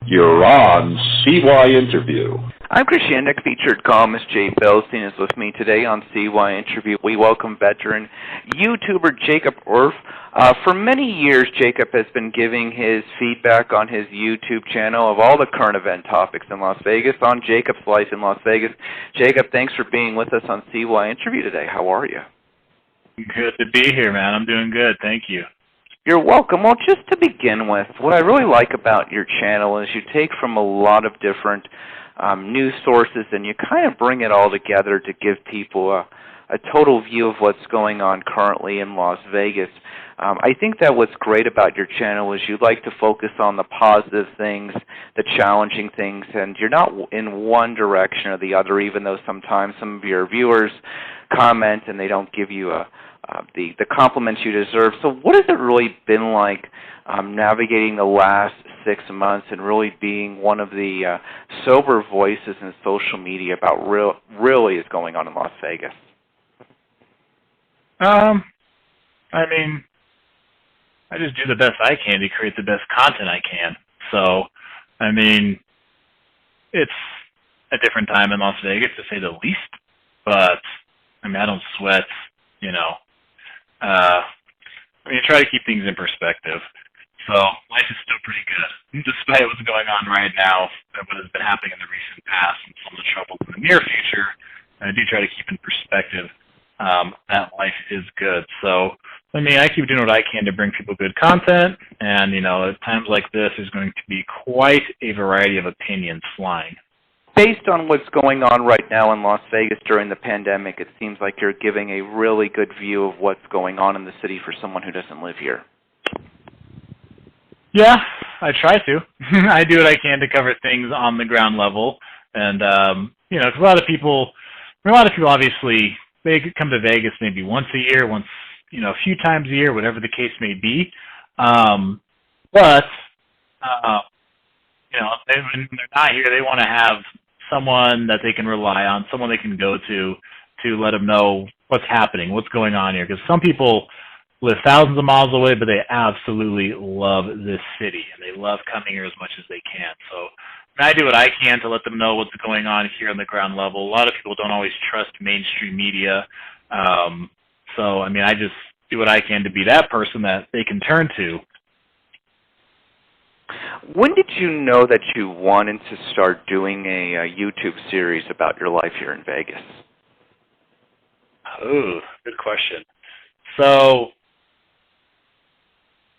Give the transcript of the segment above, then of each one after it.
You're on CYInterview. I'm Christianic. Featured columnist Jay Belstein is with me today on CYInterview. We welcome veteran YouTuber Jacob Orth. For many years, Jacob has been giving his feedback on his YouTube channel of all the current event topics in Las Vegas on Jacob's Life in Las Vegas. Jacob, thanks for being with us on CYInterview today. How are you? Good to be here, man. I'm doing good. Thank you. You're welcome. Well, just to begin with, what I really like about your channel is you take from a lot of different news sources and you kind of bring it all together to give people a total view of what's going on currently in Las Vegas. I think that what's great about your channel is you like to focus on the positive things, the challenging things, and you're not in one direction or the other, even though sometimes some of your viewers comment and they don't give you the compliments you deserve. So what has it really been like navigating the last 6 months and really being one of the sober voices in social media about really is going on in Las Vegas? I mean, I just do the best I can to create the best content I can. So, I mean, it's a different time in Las Vegas, to say the least. But, I mean, I don't sweat, you know. I mean, I try to keep things in perspective. So life is still pretty good, despite what's going on right now, what has been happening in the recent past, and some of the troubles in the near future. I do try to keep in perspective that life is good. So, I mean, I keep doing what I can to bring people good content, and, you know, at times like this, there's going to be quite a variety of opinions flying. Based on what's going on right now in Las Vegas during the pandemic, it seems like you're giving a really good view of what's going on in the city for someone who doesn't live here. Yeah, I try to. I do what I can to cover things on the ground level, and you know, 'cause a lot of people obviously they come to Vegas maybe once a year, a few times a year, whatever the case may be. But you know, when they're not here, they want to have someone that they can rely on, someone they can go to let them know what's happening, what's going on here. Because some people live thousands of miles away, but they absolutely love this city, and they love coming here as much as they can. So I do what I can to let them know what's going on here on the ground level. A lot of people don't always trust mainstream media. So, I mean, I just do what I can to be that person that they can turn to. When did you know that you wanted to start doing a YouTube series about your life here in Vegas? Oh, good question. So,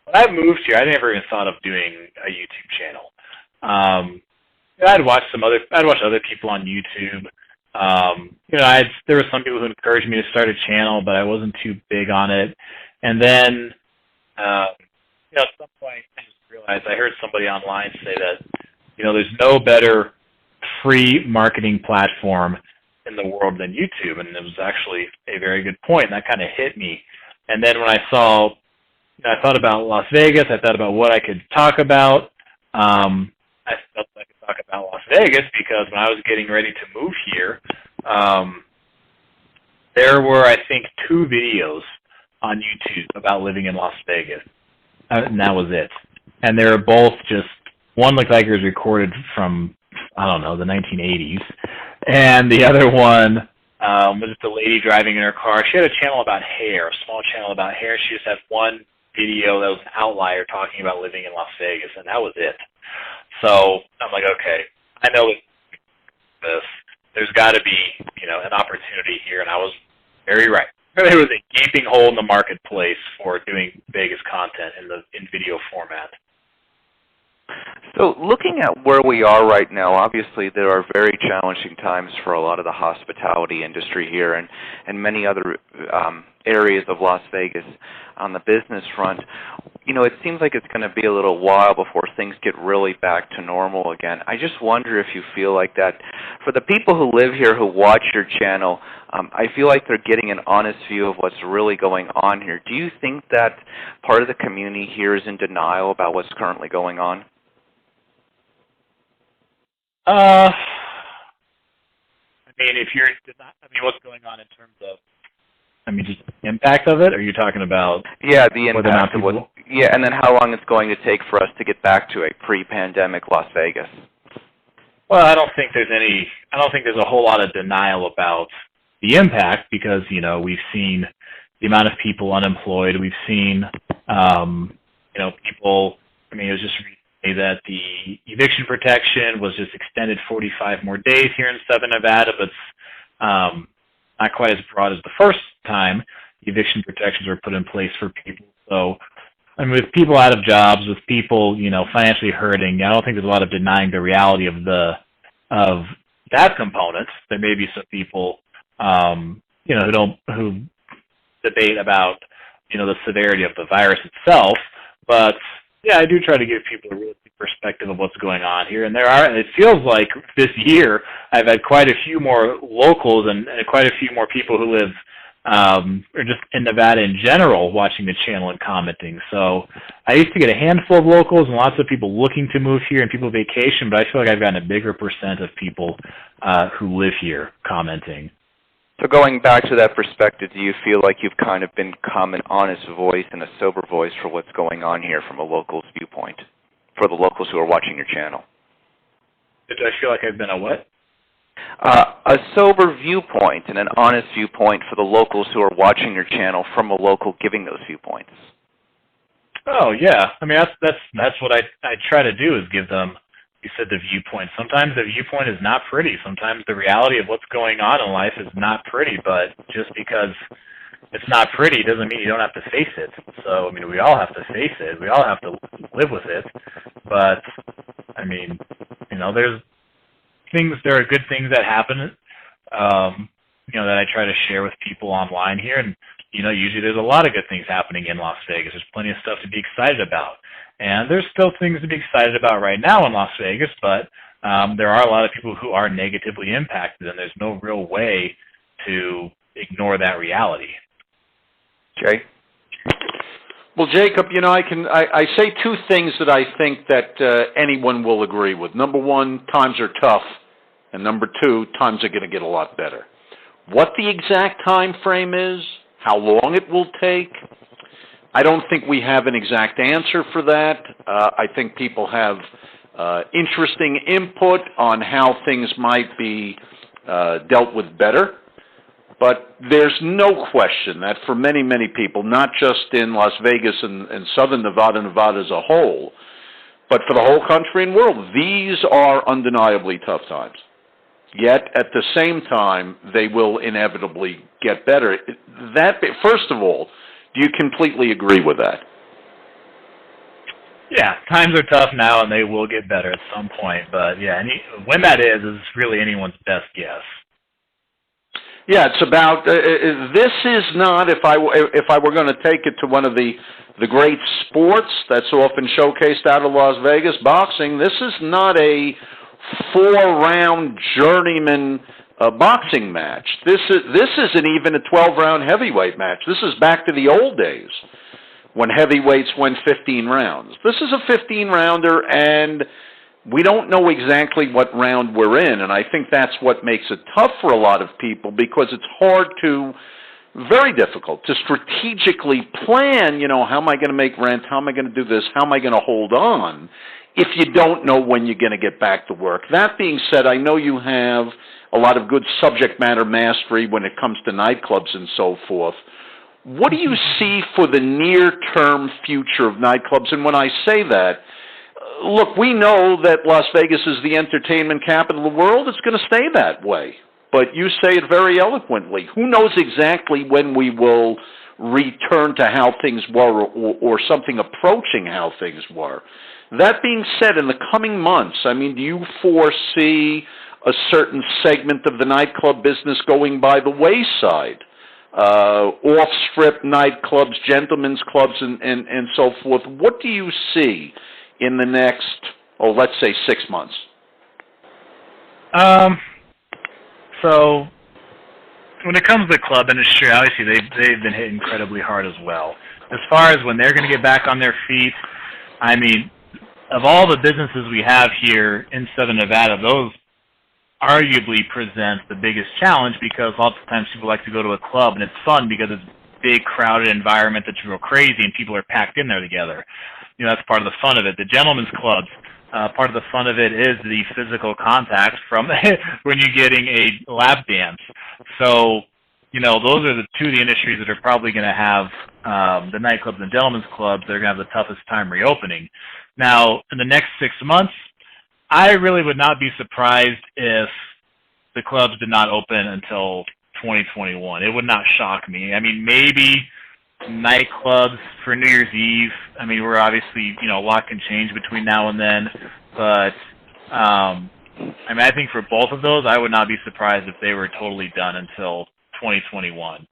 when I moved here, I never even thought of doing a YouTube channel. I'd watch other people on YouTube. You know, there were some people who encouraged me to start a channel, but I wasn't too big on it. And then, you know, at some point, I just realized I heard somebody online say that, you know, there's no better free marketing platform in the world than YouTube, and it was actually a very good point, and that kind of hit me. And then when I thought about Las Vegas, I thought about what I could talk about. I felt like I could talk about Las Vegas because when I was getting ready to move here, there were, I think, 2 videos on YouTube about living in Las Vegas, and that was it. And they were both just, one looked like it was recorded from, I don't know, the 1980s, and the other one was just a lady driving in her car. She had a channel about hair, a small channel about hair. She just had one video that was an outlier talking about living in Las Vegas, and that was it. So I'm like, okay, I know this. There's got to be, you know, an opportunity here, and I was very right. There was a gaping hole in the marketplace for doing Vegas content in video format. So looking at where we are right now, obviously there are very challenging times for a lot of the hospitality industry here and many other areas of Las Vegas on the business front. You know, it seems like it's going to be a little while before things get really back to normal again. I just wonder if you feel like that. For the people who live here who watch your channel, I feel like they're getting an honest view of what's really going on here. Do you think that part of the community here is in denial about what's currently going on? I mean, what's going on in terms of, just impact of it? Or are you talking about Yeah, the whether or not impact of people... yeah, and then how long it's going to take for us to get back to a pre-pandemic Las Vegas. Well, I don't think there's a whole lot of denial about the impact because, we've seen the amount of people unemployed. We've seen, people, it was just recently that the eviction protection was just extended 45 more days here in Southern Nevada, but not quite as broad as the first time the eviction protections were put in place for people. So, with people out of jobs, with people, financially hurting, I don't think there's a lot of denying the reality of that component. There may be some people, who debate about, the severity of the virus itself. But yeah, I do try to give people a realistic perspective of what's going on here. And it feels like this year I've had quite a few more locals and quite a few more people who live or just in Nevada in general watching the channel and commenting. So I used to get a handful of locals and lots of people looking to move here and people vacation, but I feel like I've gotten a bigger percent of people who live here commenting. So going back to that perspective, do you feel like you've kind of become an honest voice and a sober voice for what's going on here from a local's viewpoint, for the locals who are watching your channel? Do I feel like I've been a what? A sober viewpoint and an honest viewpoint for the locals who are watching your channel from a local giving those viewpoints. Oh yeah, that's what I try to do is give them. You said the viewpoint. Sometimes the viewpoint is not pretty. Sometimes the reality of what's going on in life is not pretty. But just because it's not pretty doesn't mean you don't have to face it. So we all have to face it. We all have to live with it. But there are good things that happen, that I try to share with people online here. And, usually there's a lot of good things happening in Las Vegas. There's plenty of stuff to be excited about. And there's still things to be excited about right now in Las Vegas, but there are a lot of people who are negatively impacted, and there's no real way to ignore that reality. Jay? Well, Jacob, I say two things that I think that anyone will agree with. Number one, times are tough. And number two, times are going to get a lot better. What the exact time frame is, how long it will take, I don't think we have an exact answer for that. I think people have interesting input on how things might be dealt with better. But there's no question that for many, many people, not just in Las Vegas and Southern Nevada as a whole, but for the whole country and world, these are undeniably tough times. Yet, at the same time, they will inevitably get better. First of all, do you completely agree with that? Yeah, times are tough now, and they will get better at some point. But yeah, when that is really anyone's best guess. Yeah, it's about. This is not. If I were going to take it to one of the great sports that's often showcased out of Las Vegas, boxing. This is not a 4-round journeyman boxing match. This isn't even a 12-round heavyweight match. This is back to the old days when heavyweights went 15 rounds. This is a 15-rounder, and we don't know exactly what round we're in, and I think that's what makes it tough for a lot of people because it's very difficult to strategically plan, how am I going to make rent, how am I going to do this, how am I going to hold on, if you don't know when you're going to get back to work. That being said, I know you have a lot of good subject matter mastery when it comes to nightclubs and so forth. What do you see for the near-term future of nightclubs? And when I say that, look, we know that Las Vegas is the entertainment capital of the world. It's going to stay that way. But you say it very eloquently. Who knows exactly when we will return to how things were or something approaching how things were? That being said, in the coming months, do you foresee a certain segment of the nightclub business going by the wayside? Off-strip nightclubs, gentlemen's clubs, and so forth. What do you see in the next, let's say 6 months? So when it comes to the club industry, obviously they've been hit incredibly hard as well. As far as when they're going to get back on their feet, of all the businesses we have here in Southern Nevada, those arguably present the biggest challenge because lots of times people like to go to a club and it's fun because it's big crowded environment that's real crazy and people are packed in there together. That's part of the fun of it. The gentlemen's clubs, part of the fun of it is the physical contact from when you're getting a lap dance. So, those are the two of the industries that are probably going to have the nightclubs and gentlemen's clubs. They're going to have the toughest time reopening. Now, in the next 6 months, I really would not be surprised if the clubs did not open until 2021. It would not shock me. I mean, maybe nightclubs for New Year's Eve. I mean, we're obviously, a lot can change between now and then, but I think for both of those, I would not be surprised if they were totally done until 2021.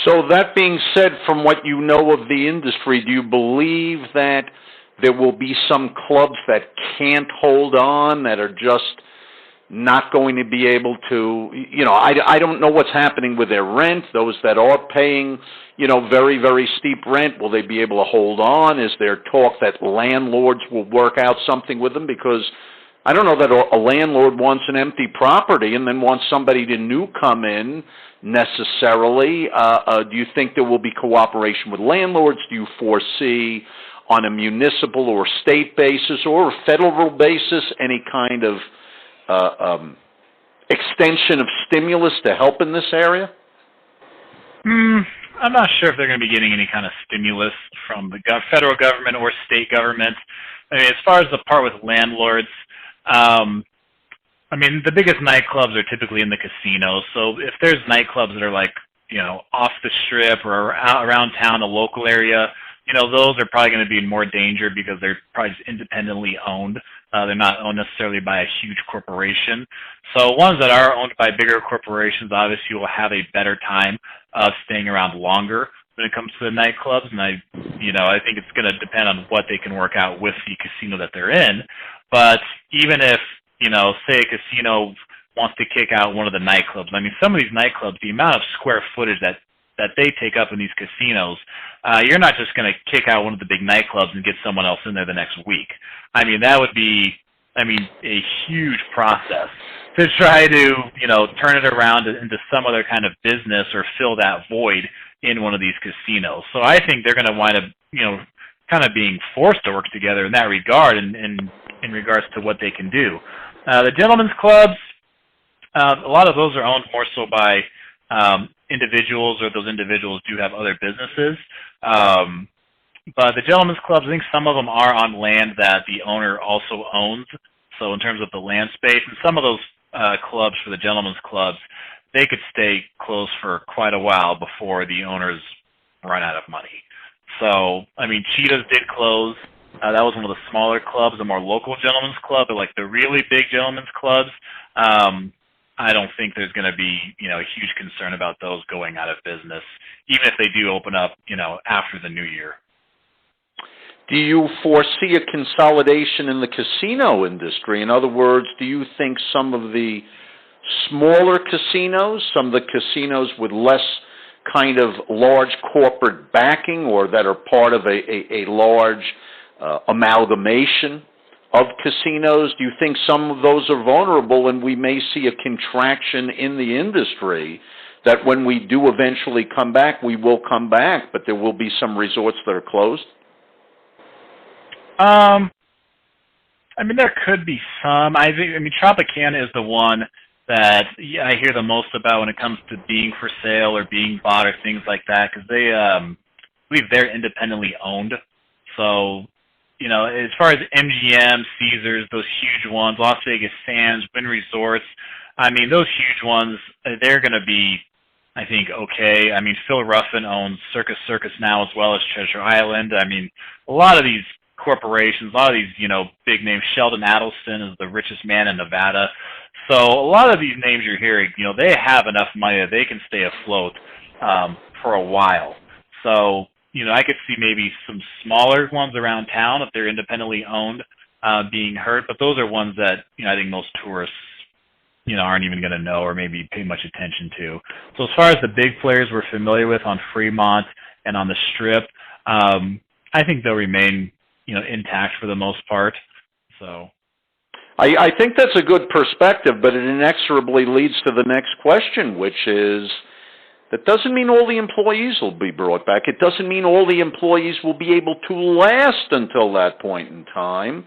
So that being said, from what you know of the industry, do you believe that there will be some clubs that can't hold on, that are just not going to be able to, I don't know what's happening with their rent. Those that are paying, very, very steep rent, will they be able to hold on? Is there talk that landlords will work out something with them? Because I don't know that a landlord wants an empty property and then wants somebody to new come in necessarily. Do you think there will be cooperation with landlords? Do you foresee on a municipal or state basis or a federal basis any kind of extension of stimulus to help in this area? I'm not sure if they're going to be getting any kind of stimulus from the federal government or state government. I mean, as far as the part with landlords, the biggest nightclubs are typically in the casinos. So if there's nightclubs that are like, off the strip or around town, a local area, those are probably going to be in more danger because they're probably just independently owned. They're not owned necessarily by a huge corporation. So ones that are owned by bigger corporations obviously will have a better time of staying around longer when it comes to the nightclubs. And I think it's going to depend on what they can work out with the casino that they're in. But even if, say a casino wants to kick out one of the nightclubs, some of these nightclubs, the amount of square footage that they take up in these casinos, you're not just going to kick out one of the big nightclubs and get someone else in there the next week. That would be, a huge process to try to, turn it around into some other kind of business or fill that void in one of these casinos. So I think they're going to wind up, kind of being forced to work together in that regard and in regards to what they can do. The gentlemen's clubs, a lot of those are owned more so by individuals, or those individuals do have other businesses. But the gentlemen's clubs, I think some of them are on land that the owner also owns. So in terms of the land space, and some of those clubs for the gentlemen's clubs, they could stay closed for quite a while before the owners run out of money. So, Cheetahs did close. That was one of the smaller clubs, the more local gentlemen's club, but like the really big gentlemen's clubs, I don't think there's going to be, a huge concern about those going out of business, even if they do open up, after the new year. Do you foresee a consolidation in the casino industry? In other words, do you think some of the smaller casinos, some of the casinos with less kind of large corporate backing, or that are part of a large amalgamation of casinos, do you think some of those are vulnerable and we may see a contraction in the industry, that when we do eventually come back, we will come back, but there will be some resorts that are closed? There could be some. I think, Tropicana is the one that I hear the most about when it comes to being for sale or being bought or things like that, because they, I believe they're independently owned. So, as far as MGM, Caesars, those huge ones, Las Vegas Sands, Wynn Resorts, those huge ones, they're going to be, I think, okay. Phil Ruffin owns Circus now as well as Treasure Island. A lot of these corporations, a lot of these, big names, Sheldon Adelson is the richest man in Nevada. So a lot of these names you're hearing, they have enough money that they can stay afloat for a while. So, I could see maybe some smaller ones around town if they're independently owned being hurt, but those are ones that, I think most tourists, aren't even going to know or maybe pay much attention to. So as far as the big players we're familiar with on Fremont and on the Strip, I think they'll remain, intact for the most part. So I think that's a good perspective, but it inexorably leads to the next question, which is, That doesn't mean all the employees will be brought back. It doesn't mean all the employees will be able to last until that point in time.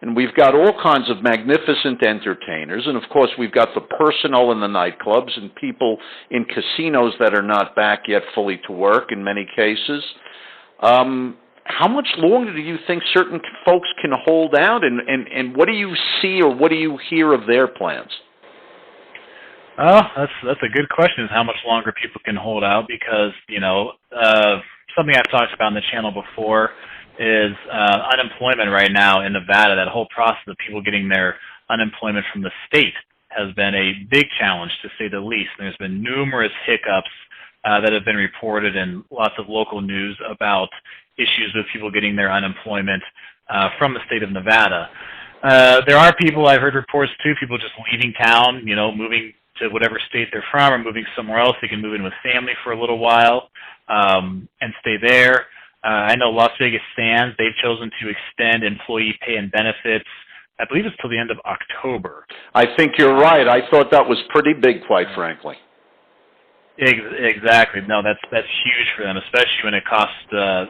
And we've got all kinds of magnificent entertainers. And, of course, we've got the personnel in the nightclubs and people in casinos that are not back yet fully to work in many cases. How much longer do you think certain folks can hold out, and what do you see or what do you hear of their plans? Oh, that's a good question, is how much longer people can hold out, because, something I've talked about on the channel before is unemployment right now in Nevada. That whole process of people getting their unemployment from the state has been a big challenge, to say the least. There's been numerous hiccups that have been reported in lots of local news about issues with people getting their unemployment from the state of Nevada. There are people, I've heard reports too, people just leaving town, moving to whatever state they're from or moving somewhere else. They can move in with family for a little while and stay there. I know Las Vegas Sands, they've chosen to extend employee pay and benefits, I believe it's till the end of October. I think you're right. I thought that was pretty big, quite frankly. Exactly. No, that's huge for them, especially when it costs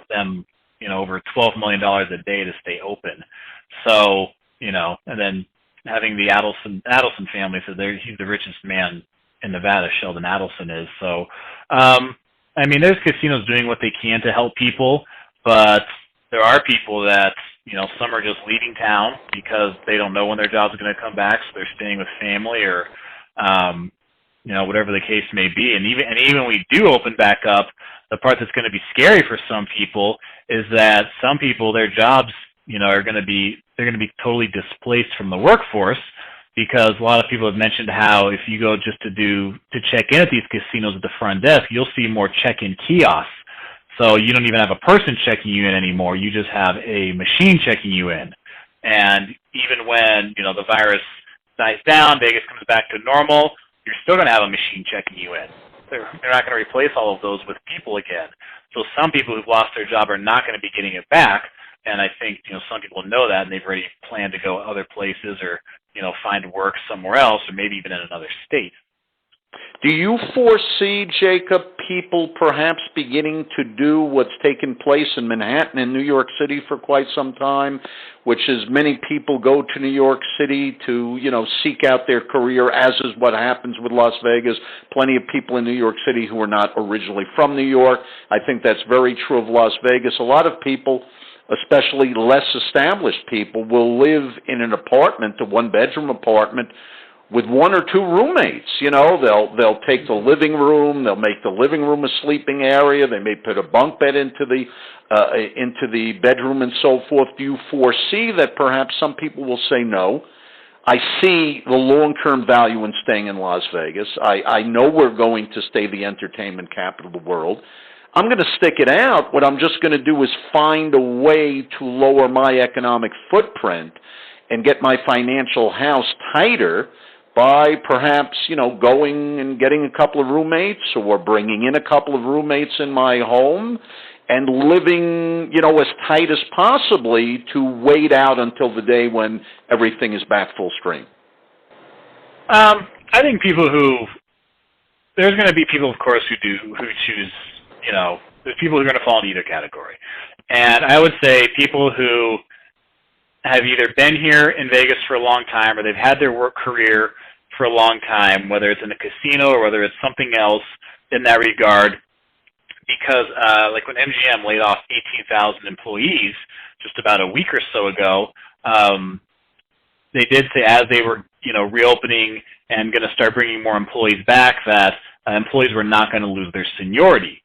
them, over $12 million a day to stay open. So, and then having the Adelson family, so he's the richest man in Nevada, Sheldon Adelson is. So, there's casinos doing what they can to help people, but there are people that, some are just leaving town because they don't know when their jobs are going to come back, so they're staying with family or, whatever the case may be. And even when we do open back up, the part that's going to be scary for some people is that some people, their jobs, they're going to be totally displaced from the workforce, because a lot of people have mentioned how if you go just to check in at these casinos at the front desk, you'll see more check-in kiosks. So you don't even have a person checking you in anymore. You just have a machine checking you in. And even when, the virus dies down, Vegas comes back to normal, you're still going to have a machine checking you in. They're not going to replace all of those with people again. So some people who've lost their job are not going to be getting it back. And I think, some people know that, and they've already planned to go other places or, find work somewhere else, or maybe even in another state. Do you foresee, Jacob, people perhaps beginning to do what's taken place in Manhattan and New York City for quite some time, which is many people go to New York City to, seek out their career, as is what happens with Las Vegas. Plenty of people in New York City who are not originally from New York. I think that's very true of Las Vegas. A lot of people, especially less established people, will live in an apartment, a one-bedroom apartment, with one or two roommates. They'll take the living room, they'll make the living room a sleeping area, they may put a bunk bed into the bedroom and so forth. Do you foresee that perhaps some people will say no? I see the long-term value in staying in Las Vegas. I know we're going to stay the entertainment capital of the world. I'm going to stick it out. What I'm just going to do is find a way to lower my economic footprint and get my financial house tighter by perhaps, going and getting a couple of roommates or bringing in a couple of roommates in my home and living, as tight as possibly to wait out until the day when everything is back full stream. I think there's going to be people, of course, who choose, there's people who are going to fall in either category. And I would say people who have either been here in Vegas for a long time or they've had their work career for a long time, whether it's in a casino or whether it's something else in that regard, because like when MGM laid off 18,000 employees just about a week or so ago, they did say as they were, reopening and going to start bringing more employees back, that employees were not going to lose their seniority.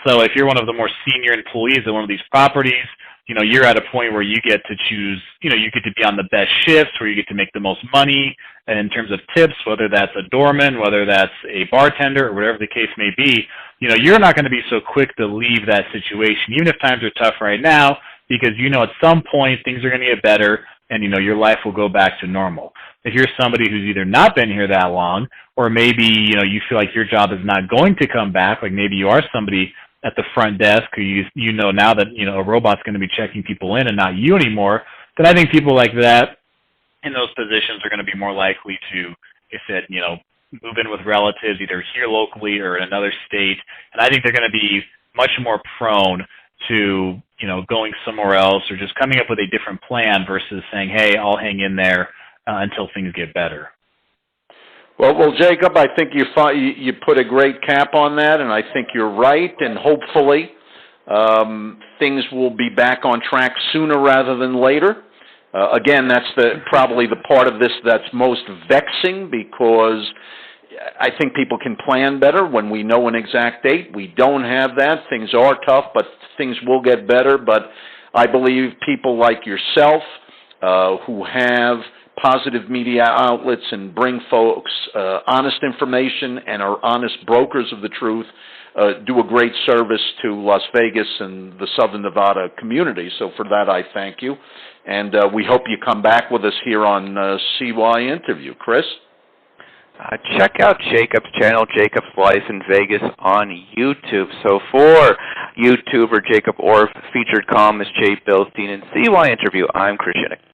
So if you're one of the more senior employees at one of these properties, you're at a point where you get to choose, you get to be on the best shifts, where you get to make the most money in terms of tips, whether that's a doorman, whether that's a bartender, or whatever the case may be. You're not going to be so quick to leave that situation, even if times are tough right now, because at some point things are going to get better and, your life will go back to normal. If you're somebody who's either not been here that long, or maybe, you feel like your job is not going to come back, like maybe you are somebody at the front desk who you know now that, a robot's going to be checking people in and not you anymore, then I think people like that in those positions are going to be more likely to, like I said, move in with relatives either here locally or in another state, and I think they're going to be much more prone to, you know, going somewhere else or just coming up with a different plan versus saying, hey, I'll hang in there until things get better. Well, Jacob, I think you put a great cap on that, and I think you're right, and hopefully things will be back on track sooner rather than later. Again, that's probably the part of this that's most vexing, because I think people can plan better when we know an exact date. We don't have that. Things are tough, but things will get better. But I believe people like yourself who have positive media outlets and bring folks honest information and are honest brokers of the truth do a great service to Las Vegas and the Southern Nevada community. So for that, I thank you. And we hope you come back with us here on CYInterview. Chris? Check out Jacob's channel, Jacob's Life in Vegas, on YouTube. So for YouTuber Jacob Orth, featured columnist Jay Bilstein, and CYInterview, I'm Chris Shinnick.